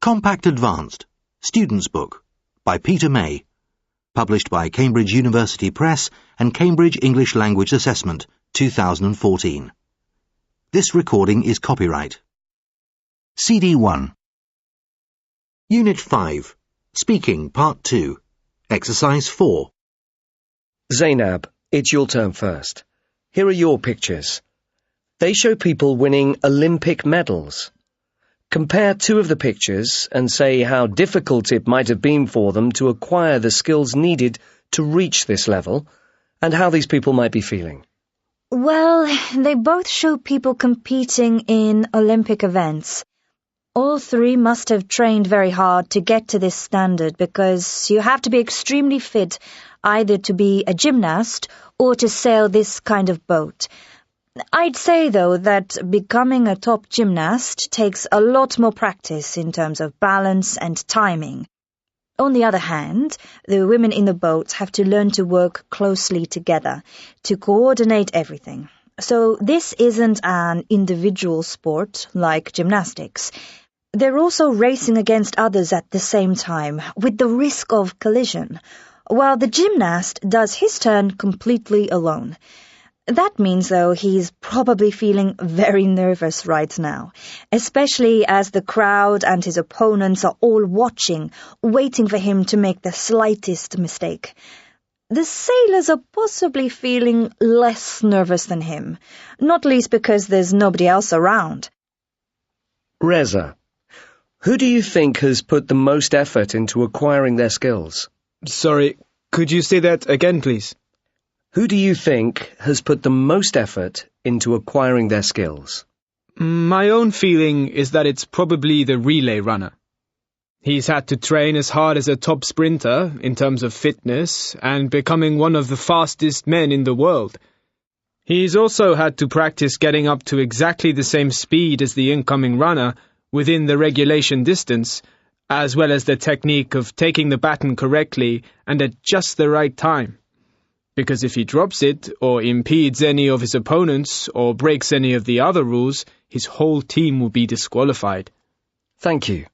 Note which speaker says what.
Speaker 1: Compact Advanced, Student's Book, by Peter May, published by Cambridge University Press and Cambridge English Language Assessment, 2014. This recording is copyright. CD 1. Unit 5, Speaking, Part 2, Exercise 4.
Speaker 2: Zainab, it's your turn first. Here are your pictures. They show people winning Olympic medals. Compare two of the pictures and say how difficult it might have been for them to acquire the skills needed to reach this level, and how these people might be feeling.
Speaker 3: Well, they both show people competing in Olympic events. All three must have trained very hard to get to this standard because you have to be extremely fit either to be a gymnast or to sail this kind of boat. I'd say, though, that becoming a top gymnast takes a lot more practice in terms of balance and timing. On the other hand, the women in the boat have to learn to work closely together, to coordinate everything. So this isn't an individual sport like gymnastics. They're also racing against others at the same time, with the risk of collision, while the gymnast does his turn completely alone. That means, though, he's probably feeling very nervous right now, especially as the crowd and his opponents are all watching, waiting for him to make the slightest mistake. The sailors are possibly feeling less nervous than him, not least because there's nobody else around.
Speaker 2: Reza, who do you think has put the most effort into acquiring their skills?
Speaker 4: Sorry, could you say that again, please?
Speaker 2: Who do you think has put the most effort into acquiring their skills?
Speaker 4: My own feeling is that it's probably the relay runner. He's had to train as hard as a top sprinter in terms of fitness and becoming one of the fastest men in the world. He's also had to practice getting up to exactly the same speed as the incoming runner within the regulation distance, as well as the technique of taking the baton correctly and at just the right time. Because if he drops it, or impedes any of his opponents, or breaks any of the other rules, his whole team will be disqualified.
Speaker 2: Thank you.